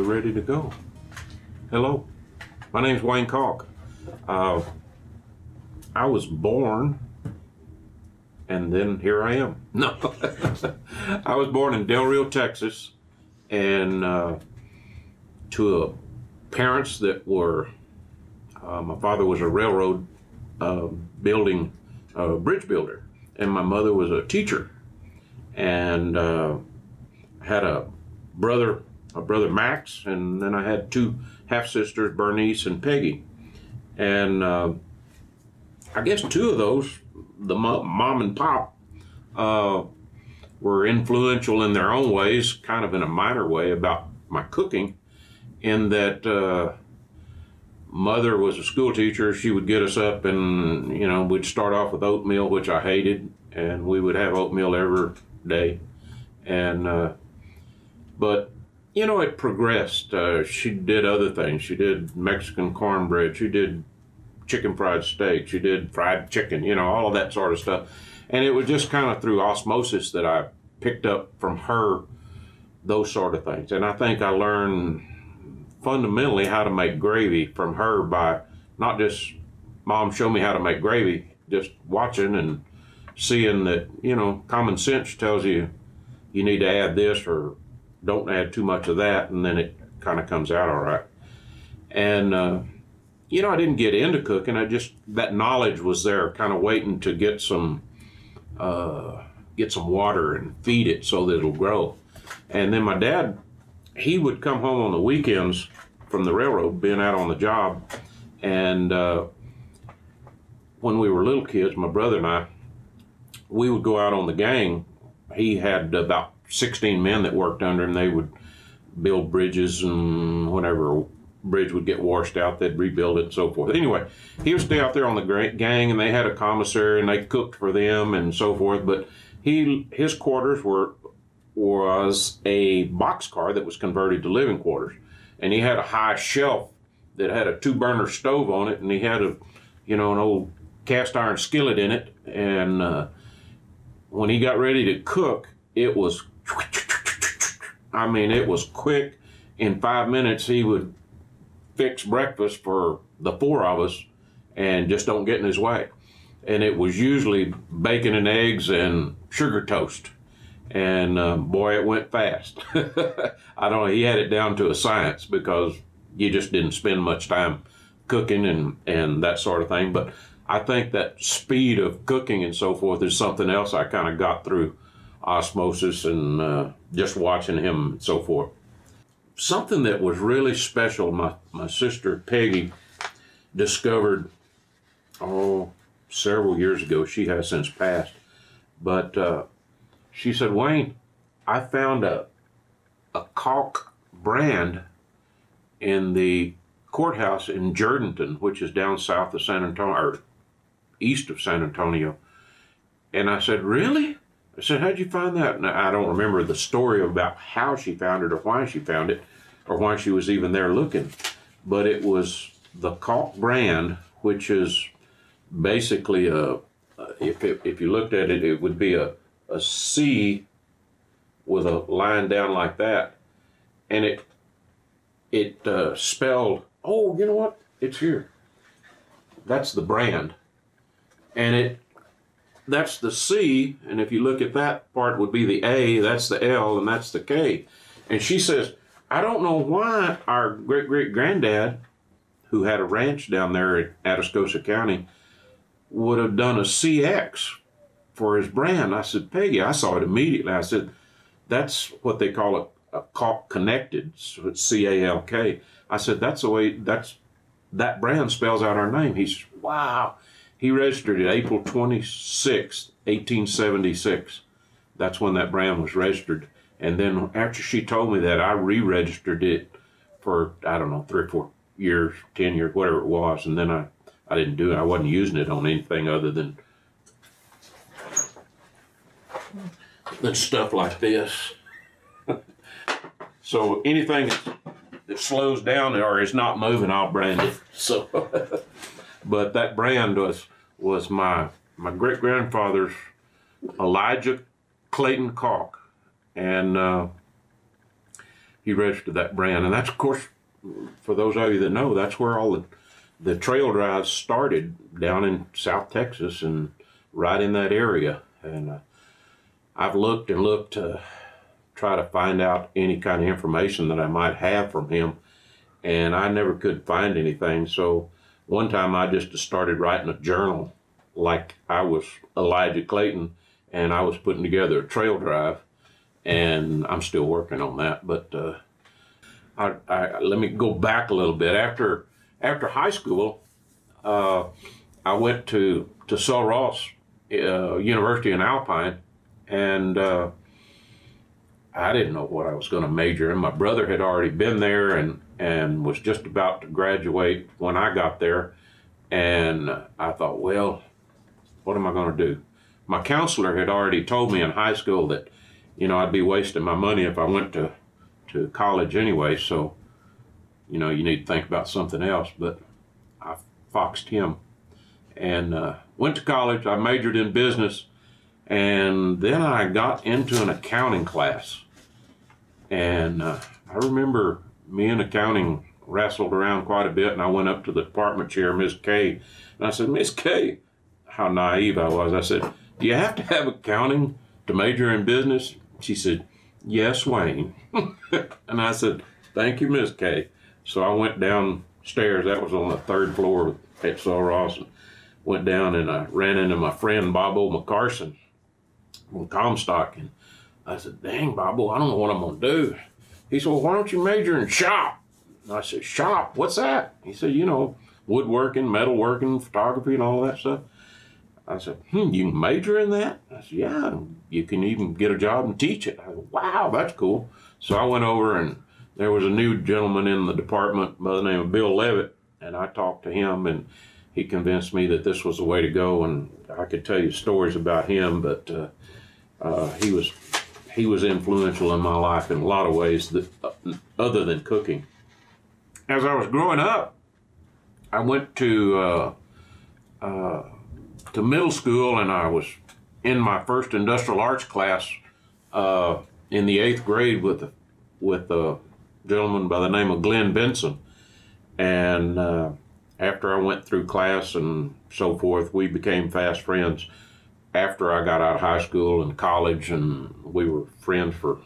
ready to go. Hello, my name's Wayne Calk. I was born, and then here I am. No, I was born in Del Rio, Texas, and to parents that were, my father was a railroad bridge builder, and my mother was a teacher, and had a brother Max, and then I had two half-sisters, Bernice and Peggy. And I guess two of those, the mom and pop, were influential in their own ways, kind of in a minor way, about my cooking, in that mother was a school teacher. She would get us up and, you know, we'd start off with oatmeal, which I hated, and we would have oatmeal every day. And but you know, it progressed. She did other things. She did Mexican cornbread. She did chicken fried steak. She did fried chicken, you know, all of that sort of stuff. And it was just kind of through osmosis that I picked up from her those sort of things. And I think I learned fundamentally how to make gravy from her by not just, Mom showed me how to make gravy, just watching and seeing that, you know, common sense tells you you need to add this or don't add too much of that, and then it kind of comes out all right. And you know, I didn't get into cooking. That knowledge was there, kind of waiting to get some water and feed it so that it'll grow. And then my dad, he would come home on the weekends from the railroad, being out on the job, and when we were little kids, my brother and I, we would go out on the gang. He had about 16 men that worked under him. They would build bridges, and whenever a bridge would get washed out, they'd rebuild it and so forth. Anyway, he would stay out there on the gang, and they had a commissary, and they cooked for them and so forth. But his quarters was a boxcar that was converted to living quarters, and he had a high shelf that had a 2-burner stove on it, and he had an old cast iron skillet in it. And when he got ready to cook, it was, I mean, it was quick. In 5 minutes, he would fix breakfast for the 4 of us and just don't get in his way. And it was usually bacon and eggs and sugar toast. And boy, it went fast. I don't know, he had it down to a science, because you just didn't spend much time cooking and that sort of thing. But I think that speed of cooking and so forth is something else I kind of got through osmosis and just watching him and so forth. Something that was really special, my sister Peggy discovered, several years ago. She has since passed. But she said, Wayne, I found a Calk brand in the courthouse in Jourdanton, which is down south of San Antonio, or east of San Antonio. And I said, really? I said, how'd you find that? And I don't remember the story about how she found it or why she found it or why she was even there looking. But it was the Calk brand, which is basically if you looked at it, it would be a C with a line down like that. And it spelled, oh, you know what? It's here. That's the brand. And that's the C, and if you look at that part would be the A, that's the L, and that's the K. And she says, I don't know why our great-great-granddad, who had a ranch down there in Atascosa County, would have done a CX for his brand. I said, Peggy, I saw it immediately. I said, that's what they call a Calk Connected, so it's C-A-L-K. I said, that's the way, that brand spells out our name. He said, wow. He registered it April 26, 1876. That's when that brand was registered. And then after she told me that, I re-registered it for, I don't know, 3 or 4 years, 10 years, whatever it was. And then I didn't do it. I wasn't using it on anything other than stuff like this. So anything that slows down or is not moving, I'll brand it. So, but that brand was my great-grandfather's, Elijah Clayton Calk. And he registered that brand. And that's, of course, for those of you that know, that's where all the trail drives started, down in South Texas and right in that area. And I've looked and looked to try to find out any kind of information that I might have from him, and I never could find anything. So one time I just started writing a journal like I was Elijah Clayton, and I was putting together a trail drive, and I'm still working on that. But let me go back a little bit. After high school, I went to Sul Ross University in Alpine, and I didn't know what I was going to major in. My brother had already been there and was just about to graduate when I got there, and I thought, well, what am I going to do? My counselor had already told me in high school that, you know, I'd be wasting my money if I went to college anyway, so, you know, you need to think about something else. But I foxed him and went to college. I majored in business, and then I got into an accounting class. And I remember me in accounting wrestled around quite a bit, and I went up to the department chair, Miss Kay, and I said, Miss Kay, how naive I was. I said, do you have to have accounting to major in business? She said, yes, Wayne. And I said, thank you, Miss Kay. So I went downstairs. That was on the 3rd floor at Sul Ross, and went down, and I ran into my friend Bobo McCarson on Comstock, and I said, dang, Bobo, I don't know what I'm going to do. He said, well, why don't you major in shop? And I said, shop? What's that? He said, you know, woodworking, metalworking, photography, and all that stuff. I said, you can major in that? I said, yeah, you can even get a job and teach it. I said, wow, that's cool. So I went over, and there was a new gentleman in the department by the name of Bill Levitt, and I talked to him, and he convinced me that this was the way to go. And I could tell you stories about him, but he was influential in my life in a lot of ways that, other than cooking. As I was growing up, I went to middle school, and I was in my first industrial arts class in the 8th grade with a gentleman by the name of Glenn Benson. And after I went through class and so forth, we became fast friends. After I got out of high school and college, and we were friends for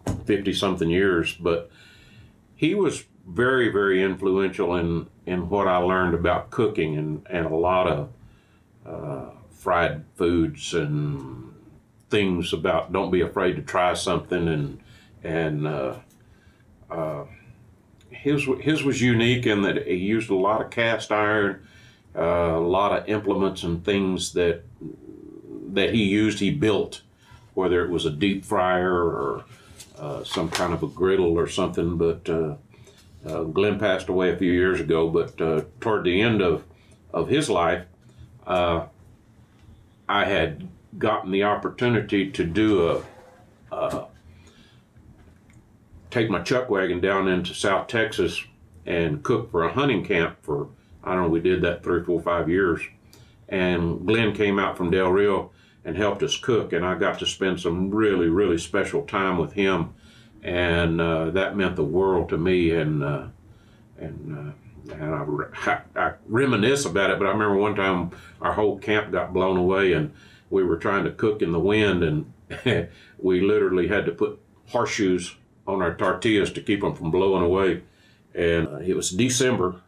50-something years. But he was very, very influential in what I learned about cooking, and a lot of fried foods and things about don't be afraid to try something. And his was unique in that he used a lot of cast iron, a lot of implements and things that he built, whether it was a deep fryer or some kind of a griddle or something. But Glenn passed away a few years ago, but toward the end of his life, I had gotten the opportunity to do take my chuck wagon down into South Texas and cook for a hunting camp for, I don't know, we did that 3, 4, 5 years. And Glenn came out from Del Rio and helped us cook, and I got to spend some really, really special time with him, and that meant the world to me. And I reminisce about it, but I remember one time our whole camp got blown away, and we were trying to cook in the wind, and we literally had to put horseshoes on our tortillas to keep them from blowing away. And it was December,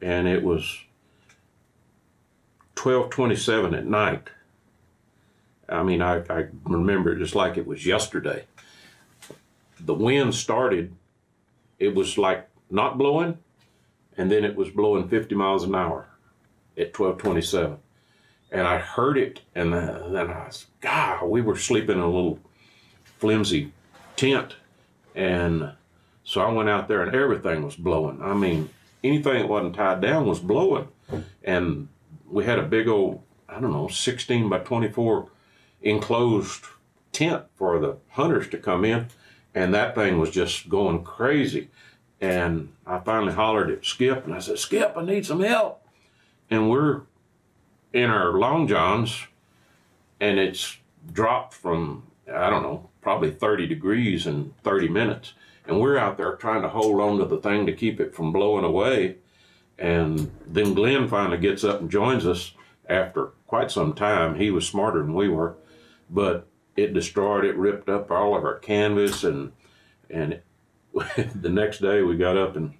and it was 12:27 at night. I mean, I remember it just like it was yesterday. The wind started, it was like not blowing, and then it was blowing 50 miles an hour at 12:27. And I heard it, and then I was, God, we were sleeping in a little flimsy tent. And so I went out there, and everything was blowing. I mean, anything that wasn't tied down was blowing. And we had a big old, I don't know, 16 by 24 enclosed tent for the hunters to come in, and that thing was just going crazy. And I finally hollered at Skip, and I said, Skip, I need some help. And we're in our long johns, and it's dropped from, I don't know, probably 30 degrees in 30 minutes. and we're out there trying to hold on to the thing to keep it from blowing away. And then Glenn finally gets up and joins us after quite some time. He was smarter than we were, but it destroyed, it ripped up all of our canvas, and the next day we got up and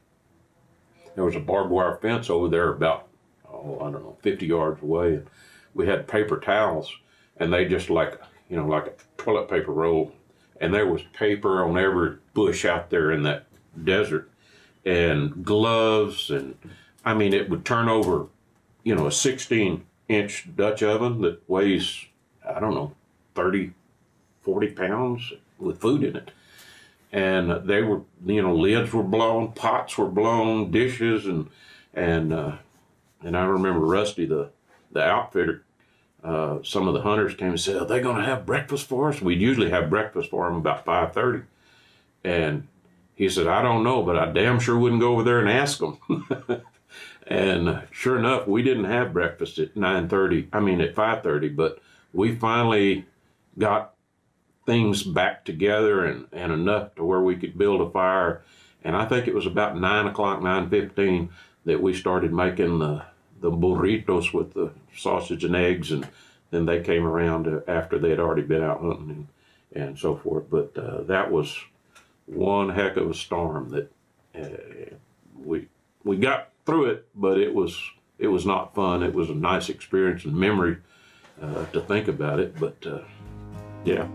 there was a barbed wire fence over there about, I don't know, 50 yards away. We had paper towels, and they just like a toilet paper roll, and there was paper on every bush out there in that desert, and gloves, and I mean, it would turn over, a 16-inch Dutch oven that weighs, I don't know, 30, 40 pounds with food in it. And they were, lids were blown, pots were blown, dishes, and I remember Rusty, the outfitter, some of the hunters came and said, "Are they going to have breakfast for us?" We'd usually have breakfast for them about 5:30. And he said, "I don't know, but I damn sure wouldn't go over there and ask them." And sure enough, we didn't have breakfast at 5:30, but we finally got things back together and enough to where we could build a fire. And I think it was about 9 o'clock, 9:15, that we started making the burritos with the sausage and eggs, and then they came around after they had already been out hunting and so forth. But that was one heck of a storm that we got through it, but it was not fun. It was a nice experience and memory to think about it, but yeah.